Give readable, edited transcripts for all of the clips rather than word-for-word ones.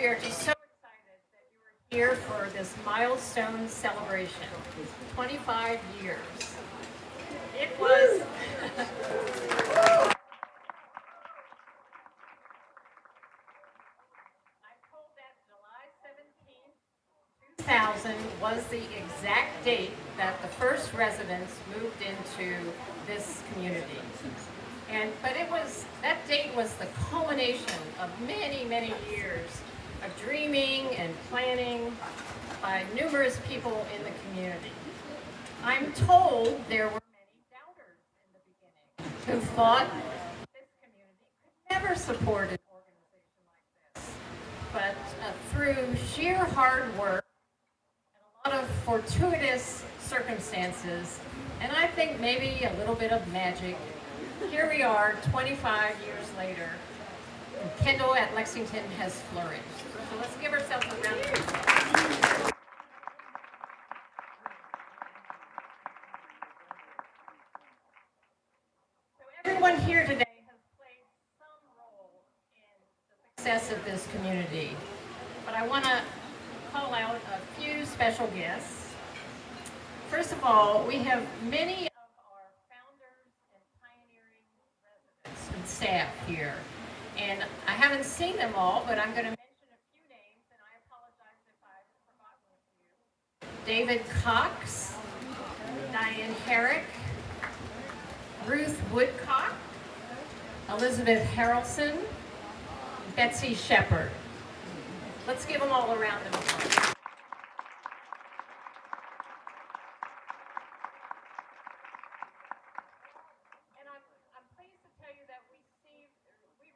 we are just so excited that you are here for this milestone celebration. 25 years. It was. I'm told that July 17th, 2000 was the exact date that the first residents moved into this community. But it was that date was the culmination of many, many years of dreaming and planning by numerous people in the community. I'm told there were many doubters in the beginning who thought this community could never support an organization like this. But through sheer hard work and a lot of fortuitous circumstances, and I think maybe a little bit of magic, here we are 25 years later, and Kendal at Lexington has flourished. So let's give ourselves a round of applause. So everyone here today has played some role in the success of this community. But I want to call out a few special guests. First of all, we have many of our founders and pioneering residents and staff here. And I haven't seen them all, but I'm going to mention a few names, and I apologize if I've forgotten a few. David Cox, Diane Herrick, Ruth Woodcock, Elizabeth Harrelson, Betsy Shepard. Let's give them all a round of applause. And I'm pleased to tell you that we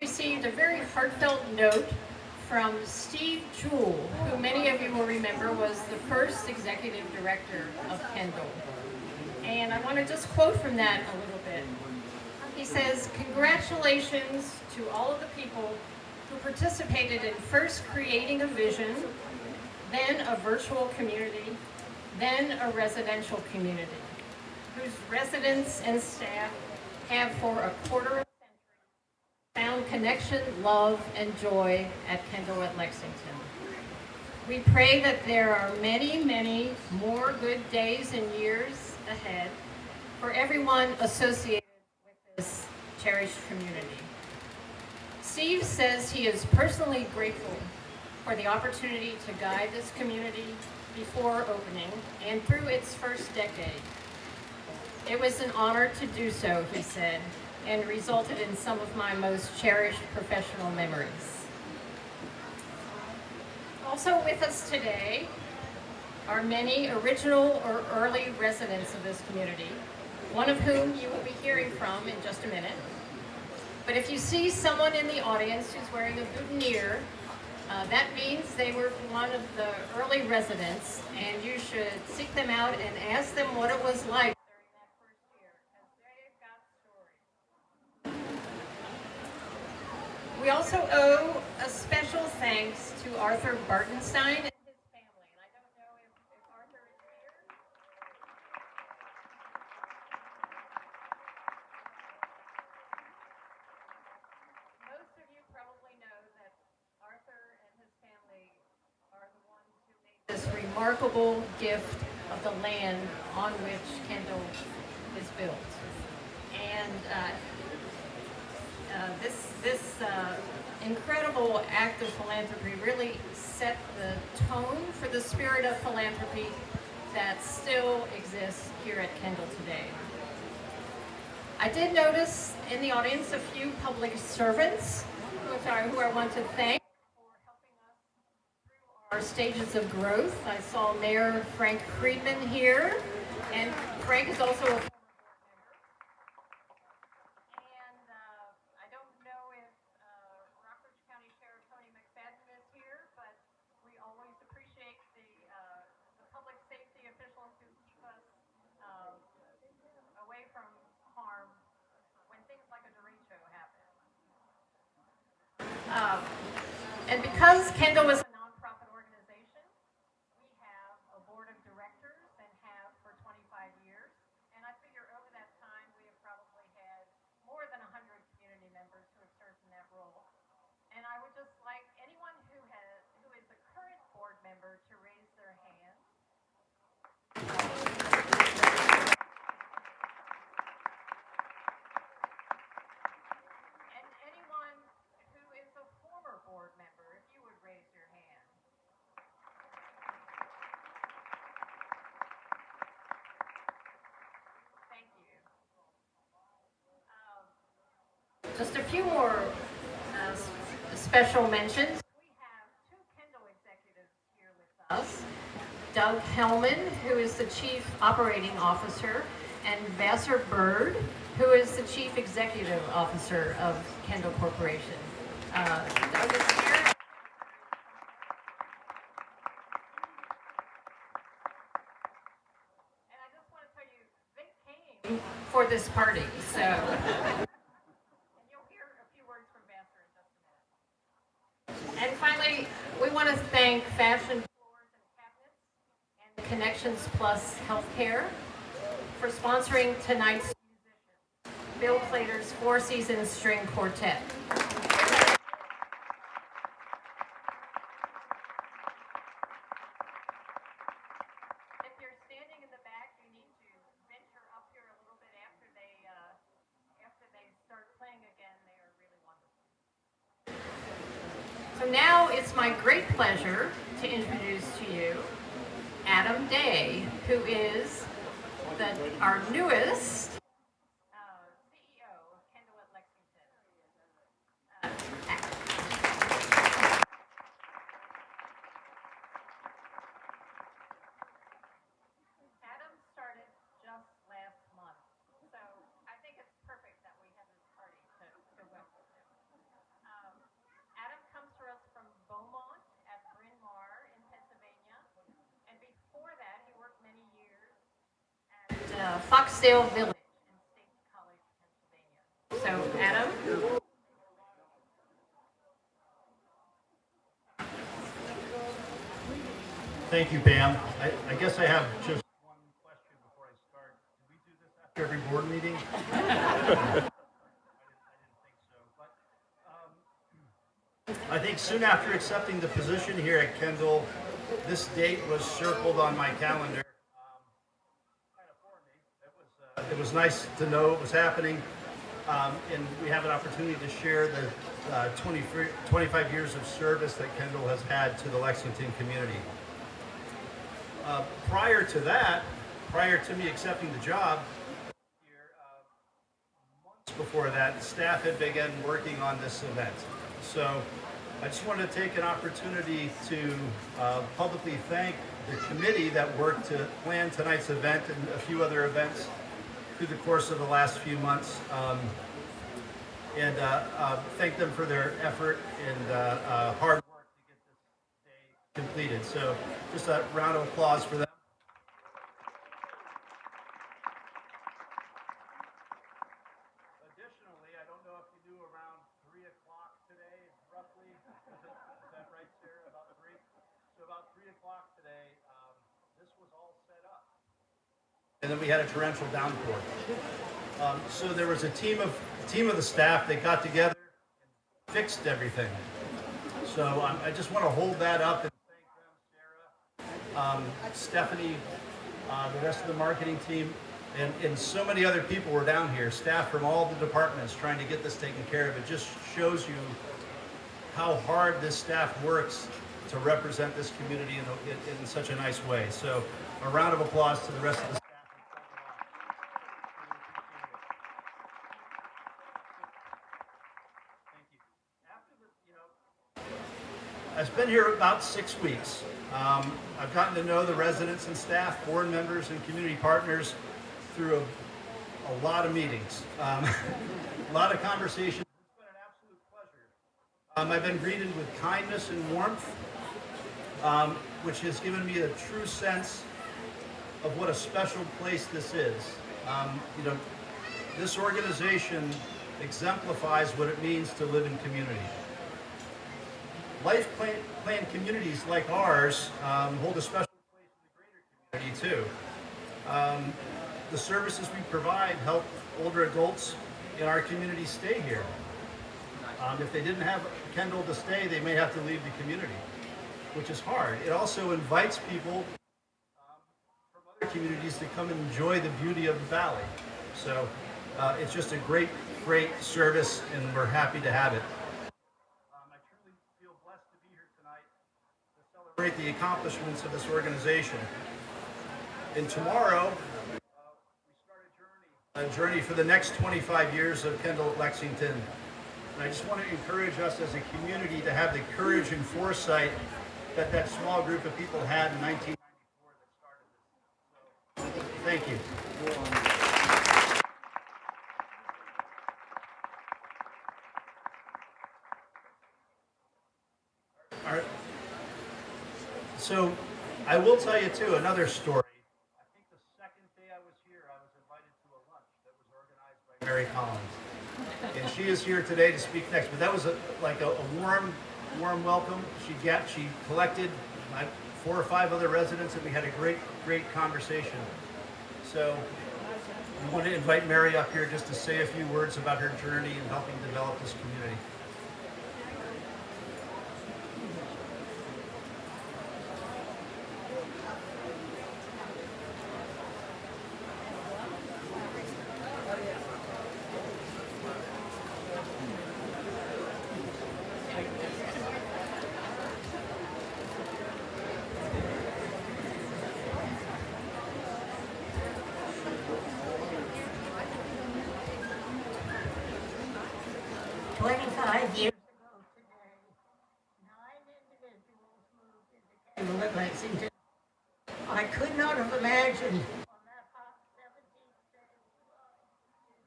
received a very heartfelt note from Steve Jewell, who many of you will remember was the first executive director of Kendal. And I want to just quote from that a little bit. He says, "Congratulations to all of the people who participated in first creating a vision, then a virtual community, then a residential community, whose residents and staff have for a quarter of a century found connection, love, and joy at Kendal at Lexington. We pray that there are many, many more good days and years ahead for everyone associated with this cherished community." Steve says he is personally grateful for the opportunity to guide this community before opening and through its first decade. It was an honor to do so, he said, and resulted in some of my most cherished professional memories. Also with us today are many original or early residents of this community, one of whom you will be hearing from in just a minute. But if you see someone in the audience who's wearing a boutonniere, that means they were one of the early residents, and you should seek them out and ask them what it was like during that first year, because they've got stories. We also owe a special thanks to Arthur Bartenstein and his family, and I don't know if Arthur is here. Most of you probably know that Arthur and his family are the ones who made this remarkable gift of the land on which Kendal is built. And this incredible act of philanthropy really set the tone for the spirit of philanthropy that still exists here at Kendal today. I did notice in the audience a few public servants who I want to thank for helping us through our stages of growth. I saw Mayor Frank Friedman here, and Frank is also a former board member. And I don't know if Rockbridge County Sheriff Tony McFadden is here, but we always appreciate the public safety officials who keep us away from harm when things like a derecho happen. And because Kendal is a nonprofit organization, we have a board of directors and have for 25 years. And I figure over that time we have probably had more than 100 community members who have served in that role. And I would just like anyone who just a few more special mentions. We have two Kendal executives here with us. Doug Hellman, who is the Chief Operating Officer, and Vassar Byrd, who is the Chief Executive Officer of Kendal Corporation. Doug is here. And I just want to tell you, they came for this party, so. And you'll hear a few words from Vassar in just a minute. And finally, we want to thank Fashion Floors and Cabinets and Connections Plus Healthcare for sponsoring tonight's musicians, Bill Plater's Four Seasons String Quartet. If you're standing in the back, you need to venture up here a little bit after they start playing again. They are really wonderful. So now it's my great pleasure to introduce to you Adam Day, who is our newest CEO of Kendal at Lexington. Adam started just last month, so I think it's perfect that we have this party to welcome him. Adam comes to us from Beaumont at Bryn Mawr in Pennsylvania, and before that he worked many years at Foxdale Village in State College, Pennsylvania. So, Adam? Thank you, Pam. I guess I have just one question before I start. Do we do this after every board meeting? I didn't think so. But I think soon after accepting the position here at Kendal, this date was circled on my calendar. Kind of for me. It was nice to know it was happening, and we have an opportunity to share the 25 years of service that Kendal has had to the Lexington community. Prior to me accepting the job, months before that, staff had begun working on this event. So I just wanted to take an opportunity to publicly thank the committee that worked to plan tonight's event and a few other events through the course of the last few months. And thank them for their effort and hard work to get this day completed. So just a round of applause for them. Additionally, I don't know if you knew, around 3 o'clock today, roughly, is that right, Sarah? About 3? So about 3 o'clock today, this was all set up. And then we had a torrential downpour. So there was a team of the staff that got together and fixed everything. So I just want to hold that up and thank them, Sarah, Stephanie, the rest of the marketing team, and so many other people were down here, staff from all the departments trying to get this taken care of. It just shows you how hard this staff works to represent this community in such a nice way. So a round of applause to the rest of the staff. I've been here about 6 weeks. I've gotten to know the residents and staff, board members, and community partners through a lot of meetings, a lot of conversations. It's been an absolute pleasure. I've been greeted with kindness and warmth, which has given me a true sense of what a special place this is. This organization exemplifies what it means to live in community. Life plan communities like ours hold a special place in the greater community too. The services we provide help older adults in our community stay here. If they didn't have Kendal to stay, they may have to leave the community, which is hard. It also invites people from other communities to come and enjoy the beauty of the valley. So it's just a great service, and we're happy to have it. Celebrate the accomplishments of this organization. And tomorrow, we start a journey for the next 25 years of Kendal at Lexington And I just want to encourage us as a community to have the courage and foresight that that small group of people had in 1994 that started this. So, thank you. All right. So I will tell you too another story. I think the second day I was here, I was invited to a lunch that was organized by Mary Collins, and she is here today to speak next. But that was like a warm welcome. She collected my 4 or 5 other residents, and we had a great conversation. So I want to invite Mary up here just to say a few words about her journey in helping develop this community. 25 years ago today, 9 individuals moved into Kendal at Lexington. I could not have imagined on that hot 17th day of July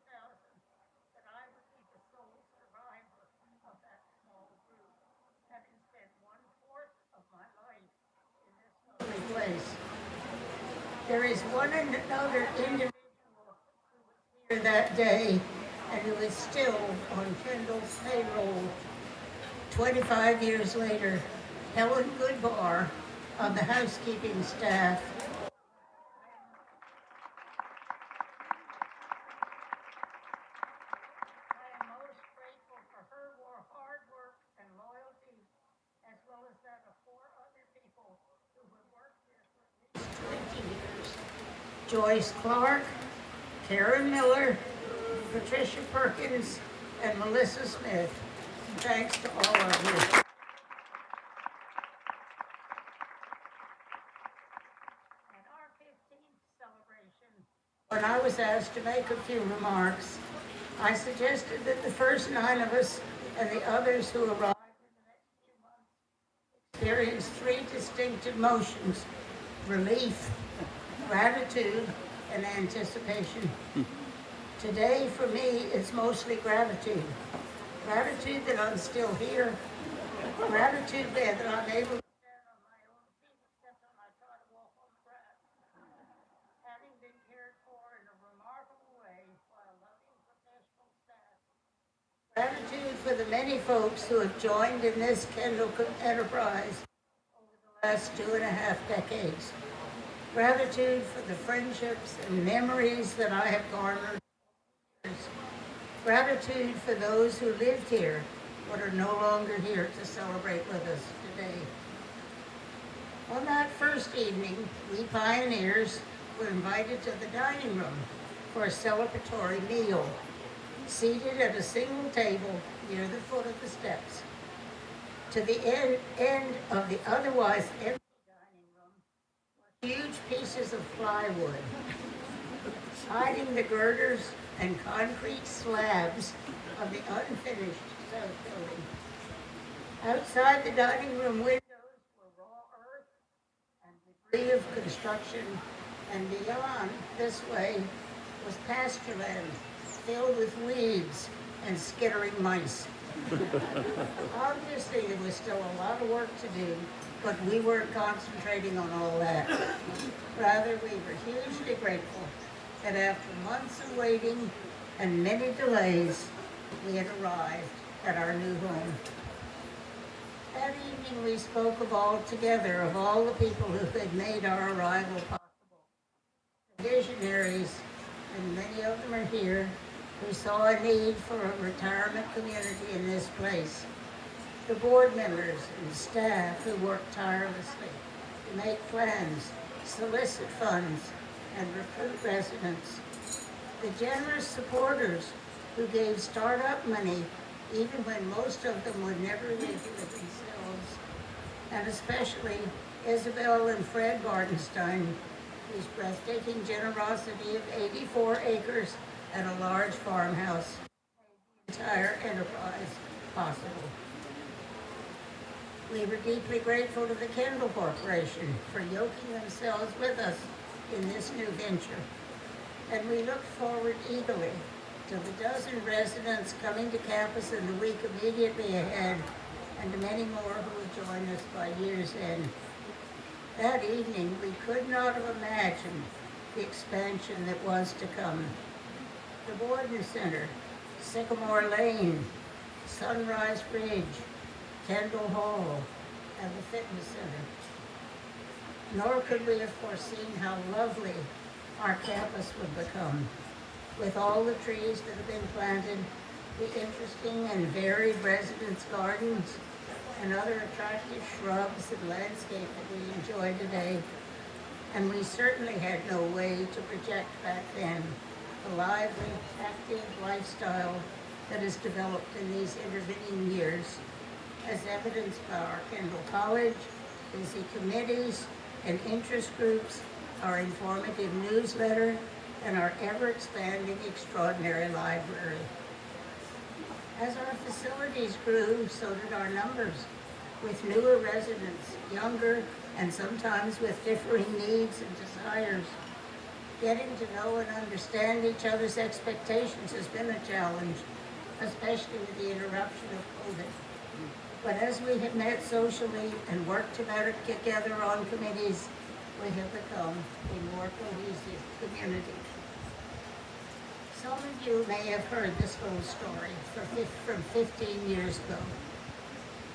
2000 that I would be the sole survivor of that small group, having spent 1/4 of my life in this lovely place. There is one another individual who was here that day and who is still on Kendal's payroll 25 years later, Helen Goodbar, on the housekeeping staff. I am most grateful for her hard work and loyalty, as well as that of 4 other people who have worked here for at least 20 years. Joyce Clark, Karen Miller, Patricia Perkins, and Melissa Smith. Thanks to all of you. At our 15th celebration, when I was asked to make a few remarks, I suggested that the first 9 of us and the others who arrived in the next few months experience 3 distinct emotions: relief, gratitude, and anticipation. Today, for me, it's mostly gratitude. Gratitude that I'm still here. Gratitude that I'm able to stand on my own feet, except when I try to walk on the grass. Having been cared for in a remarkable way by a loving professional staff. Gratitude for the many folks who have joined in this Kendal enterprise over the last 2.5 decades. Gratitude for the friendships and memories that I have garnered. Gratitude for those who lived here but are no longer here to celebrate with us today. On that first evening, we pioneers were invited to the dining room for a celebratory meal, seated at a single table near the foot of the steps. To the end of the otherwise empty dining room were huge pieces of plywood, hiding the girders and concrete slabs of the unfinished south building. Outside the dining room windows were raw earth and debris of construction, and beyond this way was pasture land filled with weeds and skittering mice. Obviously, there was still a lot of work to do, but we weren't concentrating on all that. Rather, we were hugely grateful that after months of waiting and many delays, we had arrived at our new home. That evening we spoke of all the people who had made our arrival possible. The visionaries, and many of them are here, who saw a need for a retirement community in this place. The board members and staff who worked tirelessly to make plans, solicit funds, and recruit residents. The generous supporters who gave startup money even when most of them would never live for themselves. And especially Isabel and Fred Bardenstein, whose breathtaking generosity of 84 acres and a large farmhouse made the entire enterprise possible. We were deeply grateful to the Kendal Corporation for yoking themselves with us in this new venture, and we look forward eagerly to the dozen residents coming to campus in the week immediately ahead, and to many more who will join us by year's end. That evening, we could not have imagined the expansion that was to come. The Borden Center, Sycamore Lane, Sunrise Bridge, Kendal Hall, and the Fitness Center. Nor could we have foreseen how lovely our campus would become, with all the trees that have been planted, the interesting and varied residence gardens, and other attractive shrubs and landscape that we enjoy today. And we certainly had no way to project back then the lively, active lifestyle that has developed in these intervening years, as evidenced by our Kendal College, busy committees and interest groups, our informative newsletter, and our ever-expanding extraordinary library. As our facilities grew, so did our numbers, with newer residents, younger and sometimes with differing needs and desires. Getting to know and understand each other's expectations has been a challenge, especially with the interruption of COVID. But as we have met socially and worked together on committees, we have become a more cohesive community. Some of you may have heard this little story from 15 years ago.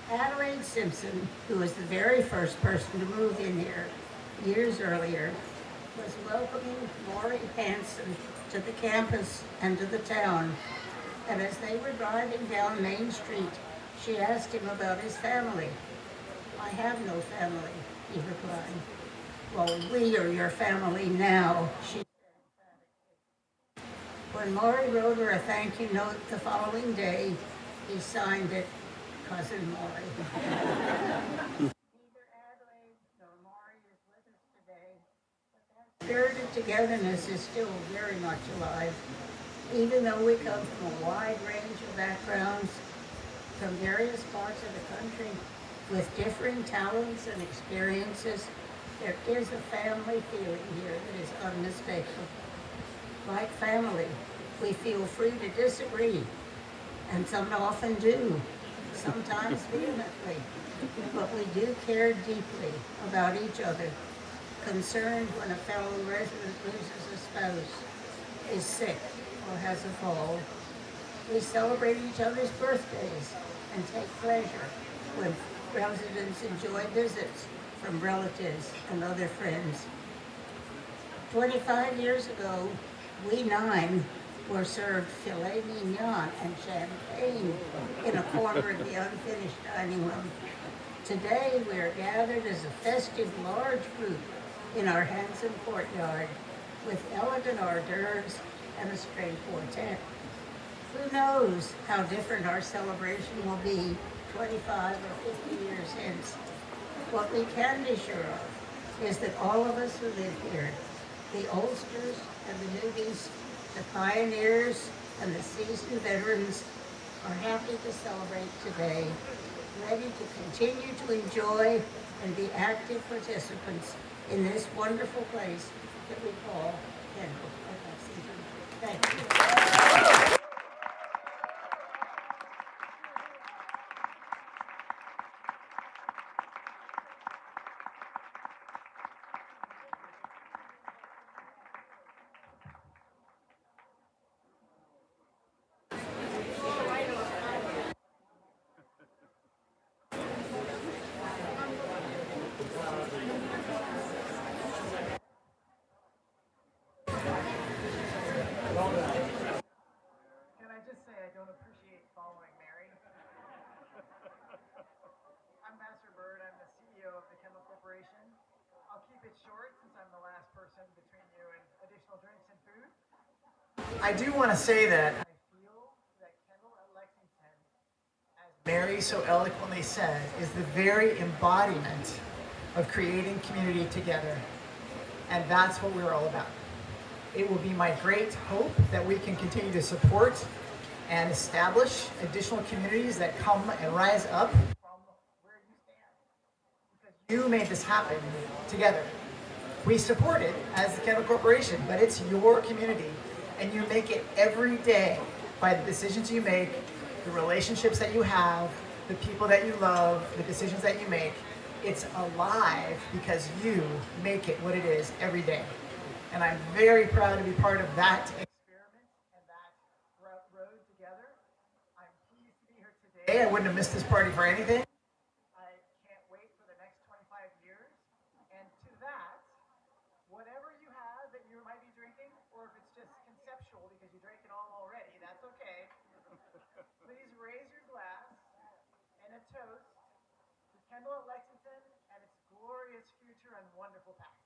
Adelaide Simpson, who was the very first person to move in here years earlier, was welcoming Maury Hanson to the campus and to the town. And as they were driving down Main Street, she asked him about his family. "I have no family," he replied. "Well, we are your family now," she said emphatically. When Maury wrote her a thank you note the following day, he signed it, "Cousin Maury." Neither Adelaide nor Maury is with us today, but that spirit of togetherness is still very much alive. Even though we come from a wide range of backgrounds, from various parts of the country, with differing talents and experiences, there is a family feeling here that is unmistakable. Like family, we feel free to disagree, and some often do, sometimes vehemently, but we do care deeply about each other, concerned when a fellow resident loses a spouse, is sick, or has a fall. We celebrate each other's birthdays and take pleasure when residents enjoy visits from relatives and other friends. 25 years ago, we 9 were served filet mignon and champagne in a corner of the unfinished dining room. Today, we are gathered as a festive large group in our handsome courtyard with elegant hors d'oeuvres and a string quartet. Who knows how different our celebration will be 25 or 50 years hence. What we can be sure of is that all of us who live here, the oldsters and the newbies, the pioneers and the seasoned veterans, are happy to celebrate today, ready to continue to enjoy and be active participants in this wonderful place that we call Kendal, Lexington. Thank you. Can I just say I don't appreciate following Mary? I'm Vassar Byrd. I'm the CEO of the Kendal Corporation. I'll keep it short since I'm the last person between you and additional drinks and food. I do want to say that I feel that Kendal at Lexington, as Mary so eloquently said, is the very embodiment of creating community together. And that's what we're all about. It will be my great hope that we can continue to support and establish additional communities that come and rise up from where you stand. Because you made this happen together. We support it as the Kendal Corporation, but it's your community, and you make it every day by the decisions you make, the relationships that you have, the people that you love, the decisions that you make. It's alive because you make it what it is every day. And I'm very proud to be part of that experiment and that road together. I'm pleased to be here today. I wouldn't have missed this party for anything. I can't wait for the next 25 years. And to that, whatever you have that you might be drinking, or if it's just conceptual because you drank it all already, that's okay. Please raise your glass and a toast to Kendal at Lexington and its glorious future and wonderful past.